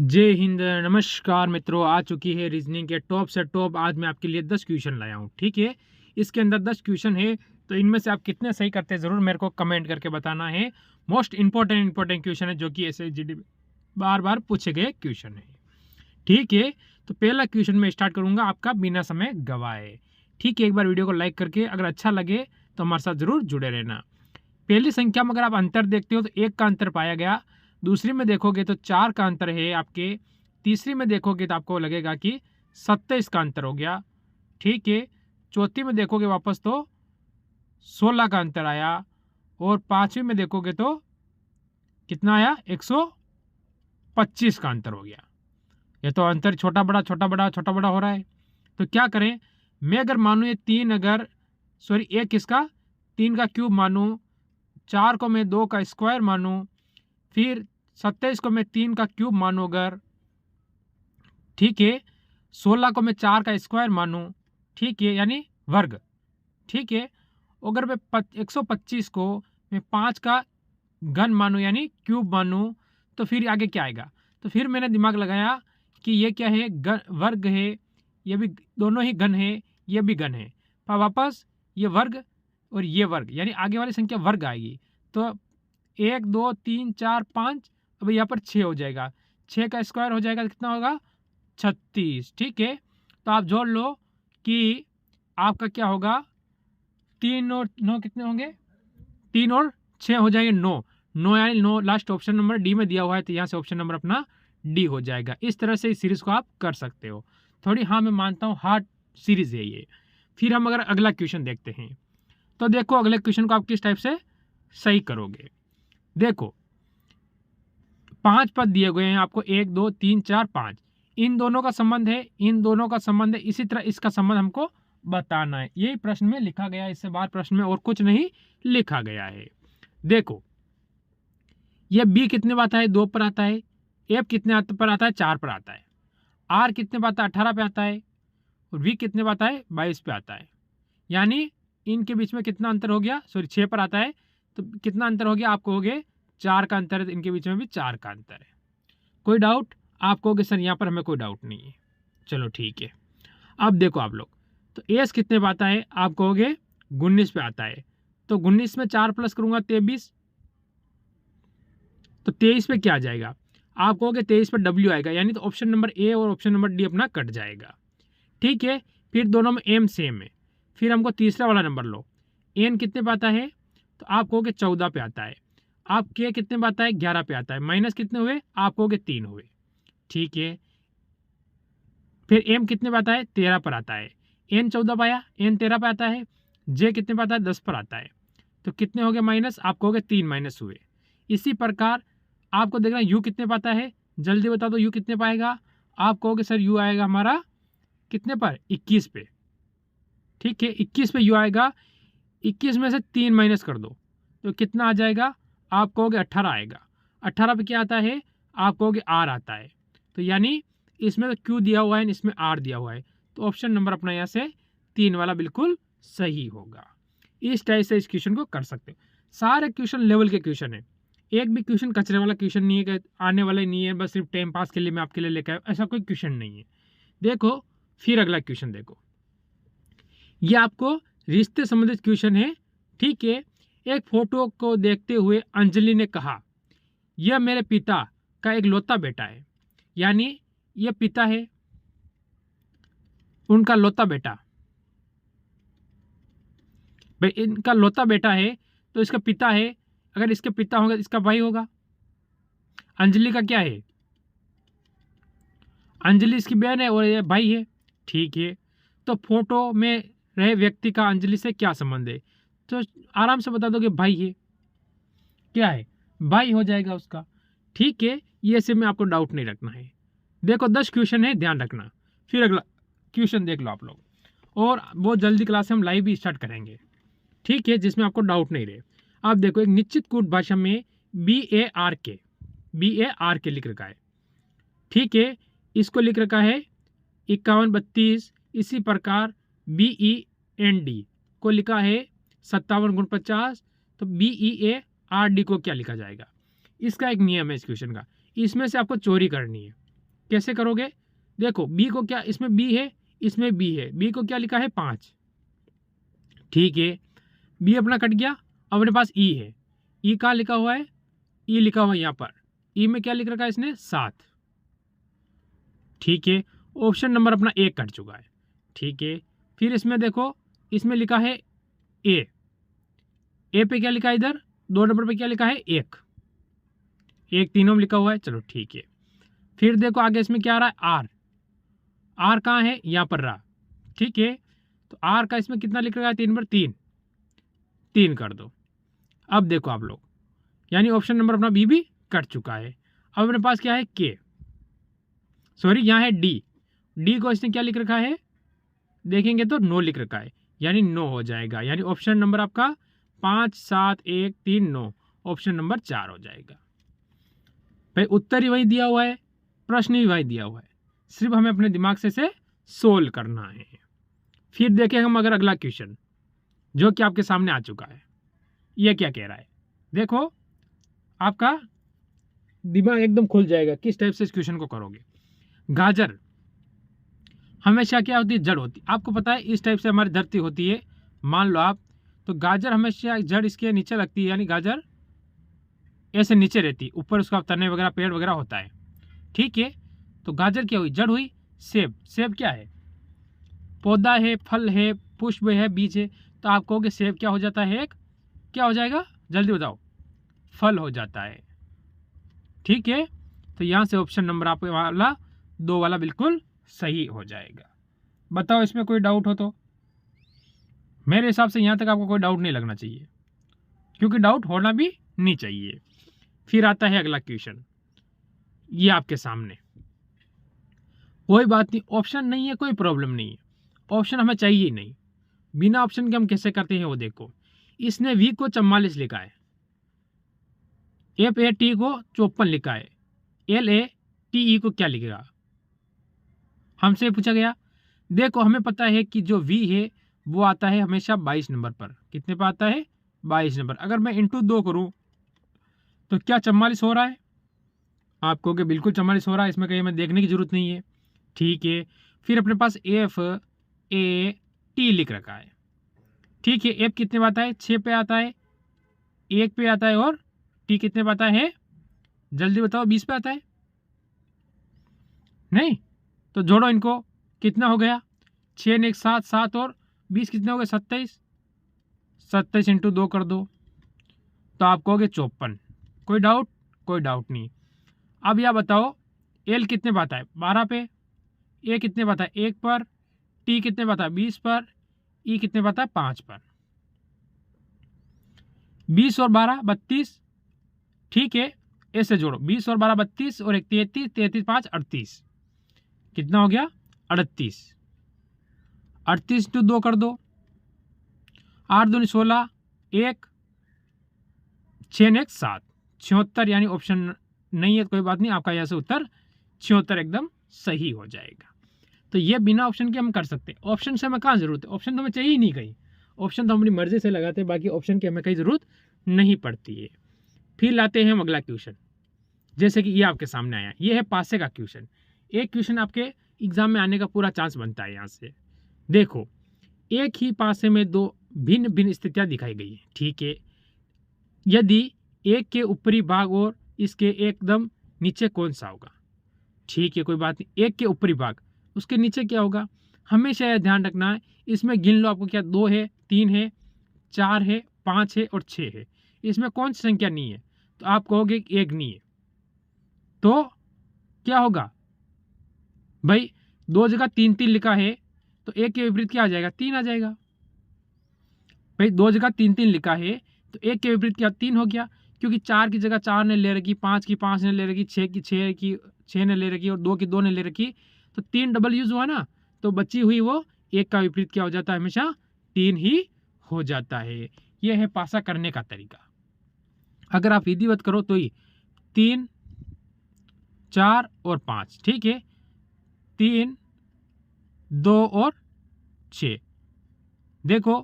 जय हिंद। नमस्कार मित्रों, आ चुकी है रीजनिंग के टॉप से टॉप। आज मैं आपके लिए 10 क्वेश्चन लाया हूँ। ठीक है, इसके अंदर 10 क्वेश्चन है, तो इनमें से आप कितने सही करते हैं ज़रूर मेरे को कमेंट करके बताना है। मोस्ट इंपॉर्टेंट क्वेश्चन है, जो कि ऐसे जीडी बार बार पूछे गए क्वेश्चन है। ठीक है, तो पहला क्वेश्चन मैं स्टार्ट करूंगा आपका बिना समय गवाए। ठीक है, एक बार वीडियो को लाइक करके अगर अच्छा लगे तो हमारे साथ जरूर जुड़े रहना। पहली संख्या में अगर आप अंतर देखते हो तो 1 का अंतर पाया गया, दूसरी में देखोगे तो 4 का अंतर है आपके, तीसरी में देखोगे तो आपको लगेगा कि 27 का अंतर हो गया। ठीक है, चौथी में देखोगे वापस तो 16 का अंतर आया, और पांचवी में देखोगे तो कितना आया, 125 का अंतर हो गया। ये तो अंतर छोटा बड़ा छोटा बड़ा छोटा बड़ा हो रहा है। तो क्या करें, मैं अगर मानूं ये 3, अगर सॉरी 1 इसका 3 का क्यूब मानूं, 4 को मैं 2 का स्क्वायर मानूं, फिर 27 को मैं 3 का क्यूब मानूं अगर, ठीक है, 16 को मैं 4 का स्क्वायर मानूं, ठीक है, यानी वर्ग। ठीक है, अगर मैं 125 को मैं 5 का घन मानूं यानी क्यूब मानूं, तो फिर आगे क्या आएगा। तो फिर मैंने दिमाग लगाया कि ये क्या है, वर्ग है, ये भी दोनों ही घन है, ये भी घन है, पर वापस ये वर्ग और ये वर्ग, यानी आगे वाली संख्या वर्ग आएगी। तो 1 2 3 4 5, अब यहाँ पर 6 हो जाएगा, 6 का स्क्वायर हो जाएगा, कितना होगा, 36। ठीक है, तो आप जोड़ लो कि आपका क्या होगा, 3 और 9 कितने होंगे, 3 और 6 हो जाएंगे 9। 9 यानी 9 लास्ट ऑप्शन नंबर डी में दिया हुआ है, तो यहाँ से ऑप्शन नंबर अपना डी हो जाएगा। इस तरह से इस सीरीज को आप कर सकते हो। थोड़ी, हाँ मैं मानता हूँ हार्ड सीरीज है ये। फिर हम अगर अगला क्वेश्चन देखते हैं, तो देखो अगले क्वेश्चन को आप किस टाइप से सही करोगे। देखो 5 पद दिए गए हैं आपको, 1 2 3 4 5, इन दोनों का संबंध है, इन दोनों का संबंध है, इसी तरह इसका संबंध हमको बताना है। यही प्रश्न में लिखा गया है, इससे बाहर प्रश्न में और कुछ नहीं लिखा गया है। देखो ये बी कितने पर आता है, 2 पर आता है, एफ कितने पर आता है, 4 पर आता है, आर कितने पर आता है, 18 पे आता है, और वी कितने पर आता है, 22 पे आता है। यानी इनके बीच में कितना अंतर हो गया, सॉरी 6 पर आता है, तो कितना अंतर हो गया, आप कहोगे 4 का अंतर है, तो इनके बीच में भी 4 का अंतर है। कोई डाउट, आप कहोगे सर यहाँ पर हमें कोई डाउट नहीं है। चलो ठीक है, अब देखो आप लोग, तो एस कितने पे आता है, आप कहोगे 19 पे आता है, तो 19 में 4 प्लस करूंगा 23, तो 23 पे क्या आ जाएगा, आप कहोगे 23 पर डब्ल्यू आएगा, यानी तो ऑप्शन नंबर ए और ऑप्शन नंबर डी अपना कट जाएगा। ठीक है, फिर दोनों में एम सेम है। फिर हमको तीसरा वाला नंबर लो, एन कितने पे आता है, तो आप कहोगे 14 पे आता है, आप के कितने पे आता है, 11 पे आता है, माइनस कितने हुए, आप कहोगे 3 हुए। ठीक है, फिर एम कितने पे आता है, 13 पर आता है, एन 14 पे आया, एन 13 पे आता है, जे कितने पे आता है, 10 पर आता है, तो कितने हो गए माइनस, आप कहोगे 3 माइनस हुए। इसी प्रकार आपको देखना यू कितने पे आता है, जल्दी बता दो यू कितने पाएगा, आप कहोगे सर यू आएगा हमारा कितने पर, 21 पे। ठीक है, 21 पे यू आएगा, 21 में से 3 माइनस कर दो तो कितना आ जाएगा, आप कहोगे 18 आएगा। 18 पे क्या आता है, आप कहोगे आर आता है, तो यानी इसमें तो क्यू दिया हुआ है, इसमें आर दिया हुआ है, तो ऑप्शन नंबर अपना यहाँ से 3 वाला बिल्कुल सही होगा। इस टाइप से इस क्वेश्चन को कर सकते हो। सारे क्वेश्चन लेवल के क्वेश्चन है, एक भी क्वेश्चन कचरे वाला क्वेश्चन नहीं है कि आने वाला नहीं है बस सिर्फ टाइम पास के लिए मैं आपके लिए लेकर आया, ऐसा कोई क्वेश्चन नहीं है। देखो फिर अगला क्वेश्चन देखो, ये आपको रिश्ते संबंधित क्वेश्चन है। ठीक है, एक फोटो को देखते हुए अंजलि ने कहा, यह मेरे पिता का एक लौता बेटा है, यानी यह पिता है, उनका लौता बेटा, भाई इनका लौता बेटा है, तो इसका पिता है, अगर इसके पिता होंगे इसका भाई होगा। अंजलि का क्या है, अंजलि इसकी बहन है और ये भाई है। ठीक है, तो फोटो में रहे व्यक्ति का अंजलि से क्या संबंध है, तो आराम से बता दो कि भाई है, क्या है, भाई हो जाएगा उसका। ठीक है, ये से में आपको डाउट नहीं रखना है। देखो 10 क्वेश्चन है, ध्यान रखना। फिर अगला क्वेश्चन देख लो आप लोग, और बहुत जल्दी क्लास हम लाइव भी स्टार्ट करेंगे। ठीक है, जिसमें आपको डाउट नहीं रहे। आप देखो एक निश्चित कूट भाषा में BARK लिख रखा है। ठीक है, इसको लिख रखा है 51 32, इसी प्रकार BEND को लिखा है 57 × 50, तो BEARD को क्या लिखा जाएगा। इसका एक नियम है इस क्वेश्चन का, इसमें से आपको चोरी करनी है। कैसे करोगे? देखो बी को क्या, इसमें बी है, इसमें बी है, बी को क्या लिखा है 5, ठीक है, बी अपना कट गया। अब अपने पास ई है, ई कहाँ लिखा हुआ है? ई लिखा हुआ है यहाँ पर, ई में क्या लिख रखा है इसने? 7, ठीक है। ऑप्शन नंबर अपना 1 कट चुका है, ठीक है। फिर इसमें देखो, इसमें लिखा है ए, ए पे क्या लिखा है इधर? 2 नंबर पे क्या लिखा है? 1, 1 तीनों में लिखा हुआ है, चलो ठीक है। फिर देखो आगे इसमें क्या आ रहा है? आर, आर कहाँ है? यहाँ पर रहा, ठीक है। तो आर का इसमें कितना लिख रखा है? 3 नंबर 3, 3 कर दो। अब देखो आप लोग, यानी ऑप्शन नंबर अपना बी भी कट चुका है। अब अपने पास क्या है? के, सॉरी यहाँ है डी, डी को इसने क्या लिख रखा है? देखेंगे तो 9 लिख रखा है, यानी 9 हो जाएगा। यानी ऑप्शन नंबर आपका 5 7 1 3 9, ऑप्शन नंबर 4 हो जाएगा। भाई उत्तर ही वही दिया हुआ है, प्रश्न भी वही दिया हुआ है, सिर्फ हमें अपने दिमाग से इसे सोल्व करना है। फिर देखें हम अगर अगला क्वेश्चन जो कि आपके सामने आ चुका है, ये क्या कह रहा है? देखो आपका दिमाग एकदम खुल जाएगा किस टाइप से इस क्वेश्चन को करोगे। गाजर हमेशा क्या होती है? जड़ होती है। आपको पता है इस टाइप से हमारी धरती होती है, मान लो आप, तो गाजर हमेशा जड़ इसके नीचे लगती है, यानी गाजर ऐसे नीचे रहती है, ऊपर उसका तने वगैरह पेड़ वगैरह होता है, ठीक है। तो गाजर क्या हुई? जड़ हुई। सेब, सेब क्या है? पौधा है, फल है, पुष्प है, बीज है। तो आप कहोगे सेब क्या हो जाता है? एक क्या हो जाएगा? जल्दी बताओ। फल हो जाता है, ठीक है। तो यहाँ से ऑप्शन नंबर आप वाला 2 वाला बिल्कुल सही हो जाएगा। बताओ इसमें कोई डाउट हो तो? मेरे हिसाब से यहाँ तक आपको कोई डाउट नहीं लगना चाहिए, क्योंकि डाउट होना भी नहीं चाहिए। फिर आता है अगला क्वेश्चन, ये आपके सामने। कोई बात नहीं, ऑप्शन नहीं है कोई प्रॉब्लम नहीं है, ऑप्शन हमें चाहिए ही नहीं। बिना ऑप्शन के हम कैसे करते हैं वो देखो। इसने वी को 44 लिखा है, एफ ए टी को 54 लिखा है, एल ए टी ई को क्या लिखेगा? हमसे पूछा गया। देखो हमें पता है कि जो वी है वो आता है हमेशा 22 नंबर पर। कितने पर आता है? 22 नंबर। अगर मैं इंटू 2 करूं तो क्या 44 हो रहा है? आप कहोगे बिल्कुल 44 हो रहा है, इसमें कहीं हमें देखने की जरूरत नहीं है, ठीक है। फिर अपने पास एफ ए टी लिख रखा है, ठीक है। एफ कितने पे आता है? 6 पे आता है, 1 पे आता है, और टी कितने पे आता है? जल्दी बताओ। 20 पे आता है? नहीं, तो जोड़ो इनको, कितना हो गया? 6 ने 1 7, 7 और 20 कितने हो गए? 27, 27 इंटू 2 कर दो तो आप कहोगे 54। कोई डाउट? कोई डाउट नहीं। अब यह बताओ एल कितने पे आता है? 12 पे, ए कितने पे आता है? 1 पर, टी कितने पे आता है? 20 पर, ई कितने पे आता है? 5 पर। 20 और 12 32, ठीक है। ऐसे जोड़ो, 20 और 12 32 और 1 33, 33 5 38, कितना हो गया? 38। 38 टू 2 कर दो, 8 दूनी 16, 1 6 ने 1 7, 76। यानी ऑप्शन नहीं है, कोई बात नहीं, आपका यहाँ से उत्तर 76 एकदम सही हो जाएगा। तो ये बिना ऑप्शन के हम कर सकते हैं। ऑप्शन से हमें कहाँ जरूरत है? ऑप्शन तो हमें चाहिए ही नहीं कहीं, ऑप्शन तो अपनी मर्जी से लगाते हैं, बाकी ऑप्शन की हमें कहीं जरूरत नहीं पड़ती है। फिर लाते हैं हम अगला क्वेश्चन, जैसे कि ये आपके सामने आया, ये है पासे का क्वेश्चन। एक क्वेश्चन आपके एग्जाम में आने का पूरा चांस बनता है। यहाँ से देखो, एक ही पासे में 2 भिन्न भिन्न स्थितियाँ दिखाई गई है, ठीक है। यदि एक के ऊपरी भाग और इसके एकदम नीचे कौन सा होगा? ठीक है, कोई बात नहीं। एक के ऊपरी भाग, उसके नीचे क्या होगा? हमेशा यह ध्यान रखना है, इसमें गिन लो आपको क्या 2 है, 3 है, 4 है, 5 है और 6 है। इसमें कौन सी संख्या नहीं है? तो आप कहोगे कि एक नहीं है, तो क्या होगा भाई? 2 जगह 3 3 लिखा है, तो एक के विपरीत क्या आ जाएगा? 3 आ जाएगा। भाई 2 जगह 3 3 लिखा है, तो एक के विपरीत क्या? 3 हो गया, क्योंकि 4 की जगह 4 ने ले रखी, 5 की 5 ने ले रखी, 6 की 6 ने ले रखी और 2 की 2 ने ले रखी, तो 3 डबल यूज हुआ ना, तो बची हुई वो एक का विपरीत क्या हो जाता है? हमेशा 3 ही हो जाता है। यह है पासा करने का तरीका। अगर आप विधिवत करो तो ही 3 4 और 5, ठीक है। 3 2 और 6, देखो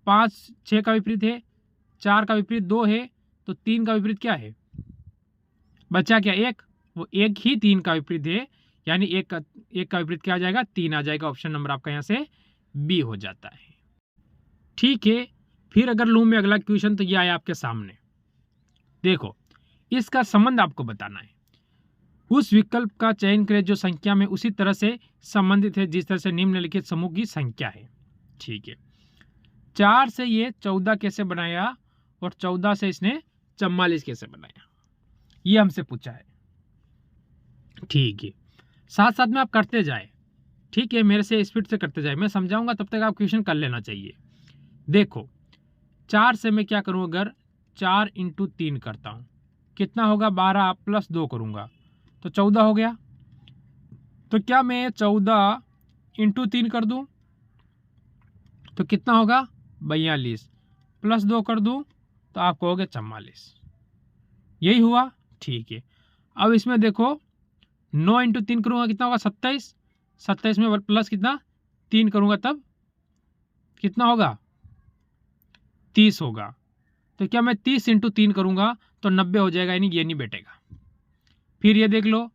5 6 का विपरीत है, 4 का विपरीत 2 है, तो 3 का विपरीत क्या है? बचा क्या? 1। वो एक ही 3 का विपरीत है, यानी एक का विपरीत क्या आ जाएगा, 3 आ जाएगा। ऑप्शन नंबर आपका यहाँ से बी हो जाता है। ठीक है, फिर अगर लूँ मैं अगला क्वेश्चन, तो ये आया आपके सामने। देखो, इसका संबंध आपको बताना है। उस विकल्प का चयन करें जो संख्या में उसी तरह से संबंधित है जिस तरह से निम्नलिखित समूह की संख्या है। ठीक है, 4 से ये 14 कैसे बनाया और 14 से इसने 44 कैसे बनाया, ये हमसे पूछा है। ठीक है, साथ साथ में आप करते जाए। ठीक है, मेरे से स्पीड से करते जाए, मैं समझाऊंगा तब तक आप क्वेश्चन कर लेना चाहिए। देखो, 4 से मैं क्या करूं, अगर 4 × 3 करता हूं कितना होगा, 12 + 2 करूंगा तो 14 हो गया। तो क्या मैं 14 × 3 कर दूं तो कितना होगा, 42 + 2 कर दूं तो आपको हो गया 44। यही हुआ। ठीक है, अब इसमें देखो 9 × 3 करूंगा कितना होगा, 27। 27 में प्लस कितना, 3 करूंगा तब कितना होगा, 30 होगा। तो क्या मैं 30 × 3 करूंगा तो 90 हो जाएगा, यानी ये नहीं बैठेगा। फिर ये देख लो,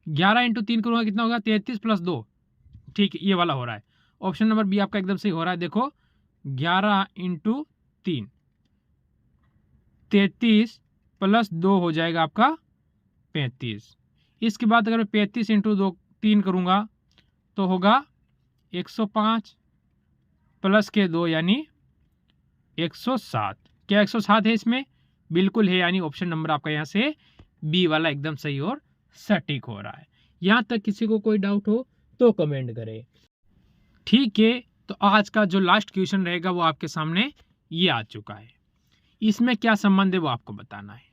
11 × 3 करूंगा कितना होगा, 33 + 2। ठीक है, ये वाला हो रहा है। ऑप्शन नंबर बी आपका एकदम सही हो रहा है। देखो 11 × 3 33 + 2 हो जाएगा आपका 35। इसके बाद अगर मैं 35 × 3 करूंगा तो होगा 105 प्लस के 2 यानी 107। क्या 107 है इसमें, बिल्कुल है, यानी ऑप्शन नंबर आपका यहाँ से बी वाला एकदम सही और सटीक हो रहा है। यहाँ तक किसी को कोई डाउट हो तो कमेंट करें। ठीक है, तो आज का जो लास्ट क्वेश्चन रहेगा वो आपके सामने ये आ चुका है। इसमें क्या संबंध है वो आपको बताना है।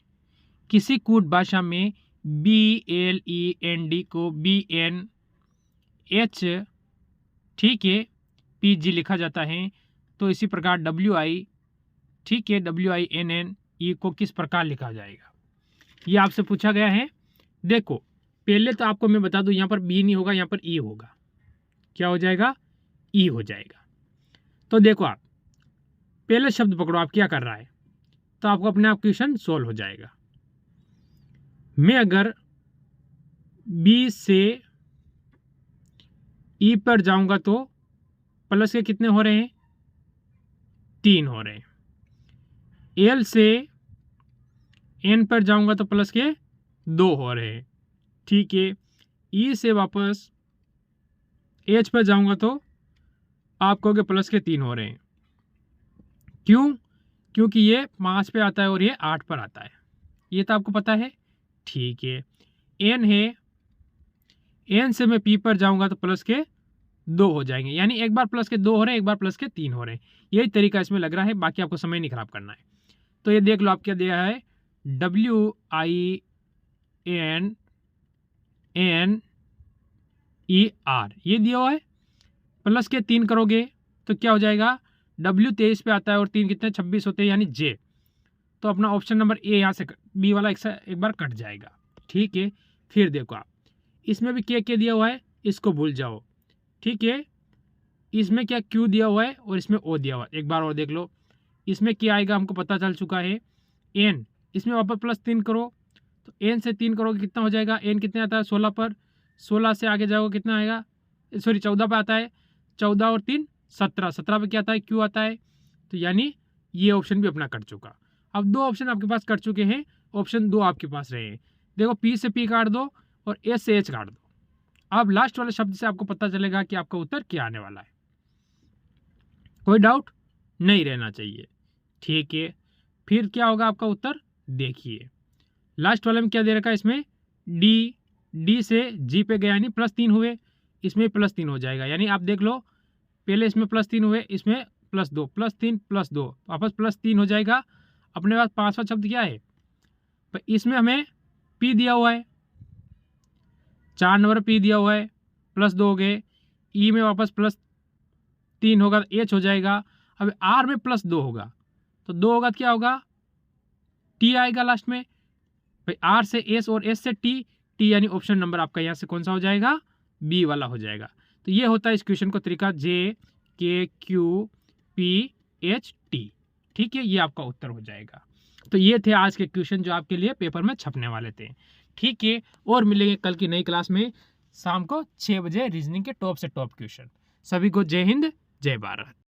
किसी कूट भाषा में BLEND को BNH, ठीक है, PG लिखा जाता है। तो इसी प्रकार WI, ठीक है, WINNE को किस प्रकार लिखा जाएगा, ये आपसे पूछा गया है। देखो, पहले तो आपको मैं बता दूं, यहाँ पर B नहीं होगा, यहाँ पर E होगा। क्या हो जाएगा, E हो जाएगा। तो देखो, आप पहले शब्द पकड़ो, आप क्या कर रहा है, तो आपको अपने आप क्वेश्चन सोल्व हो जाएगा। मैं अगर B से E पर जाऊंगा तो प्लस के कितने हो रहे हैं, 3 हो रहे हैं। L से N पर जाऊंगा तो प्लस के 2 हो रहे हैं। ठीक है, E से वापस H पर जाऊंगा तो आप कहोगे प्लस के 3 हो रहे हैं। क्यों, क्योंकि ये 5 पे आता है और ये 8 पर आता है, ये तो आपको पता है। ठीक है, N है, N से मैं P पर जाऊंगा तो प्लस के 2 हो जाएंगे, यानी एक बार प्लस के 2 हो रहे हैं, एक बार प्लस के 3 हो रहे हैं। यही तरीका इसमें लग रहा है, बाकी आपको समय नहीं खराब करना है। तो ये देख लो, आप क्या दिया है, WINNER, ये दिया हुआ है। प्लस के 3 करोगे तो क्या हो जाएगा, W 23 पे आता है और 3 कितने 26 होते हैं, यानी J। तो अपना ऑप्शन नंबर ए यहाँ से बी वाला एक बार कट जाएगा। ठीक है, फिर देखो आप, इसमें भी के दिया हुआ है, इसको भूल जाओ। ठीक है, इसमें क्या Q दिया हुआ है और इसमें O दिया हुआ है। एक बार और देख लो, इसमें क्या आएगा हमको पता चल चुका है। N, इसमें वापस प्लस 3 करो तो N से 3 करोगे कितना हो जाएगा, N कितने आता है 16 पर, 16 से आगे जाओगे कितना आएगा, सॉरी 14 पर आता है, 14 और 3 17, 17 पे क्या आता है, Q आता है। तो यानी ये ऑप्शन भी अपना कट चुका। अब 2 ऑप्शन आपके पास कट चुके हैं, ऑप्शन 2 आपके पास रहे हैं। देखो, P से P काट दो और S से H काट दो। अब लास्ट वाले शब्द से आपको पता चलेगा कि आपका उत्तर क्या आने वाला है। कोई डाउट नहीं रहना चाहिए। ठीक है, फिर क्या होगा आपका उत्तर, देखिए लास्ट वाले में क्या दे रखा है, इसमें D से G पे गया, यानी +3 हुए, इसमें +3 हो जाएगा। यानी आप देख लो, पहले इसमें +3 हुए, इसमें +2, +3 +2 वापस +3 हो जाएगा। अपने पास 5वां शब्द क्या है, तो इसमें हमें P दिया हुआ है, 4 नंबर P दिया हुआ है, +2 हो गए। E में वापस +3 होगा तो H हो जाएगा। अब R में +2 होगा तो 2 होगा तो क्या होगा, T आएगा लास्ट में। भाई R से S और S से T यानी ऑप्शन नंबर आपका यहाँ से कौन सा हो जाएगा, बी वाला हो जाएगा। तो ये होता है इस क्वेश्चन को तरीका, JKQPHT। ठीक है, ये आपका उत्तर हो जाएगा। तो ये थे आज के क्वेश्चन जो आपके लिए पेपर में छपने वाले थे। ठीक है, और मिलेंगे कल की नई क्लास में। शाम को 6 बजे रीजनिंग के टॉप से टॉप क्वेश्चन। सभी को जय हिंद, जय भारत।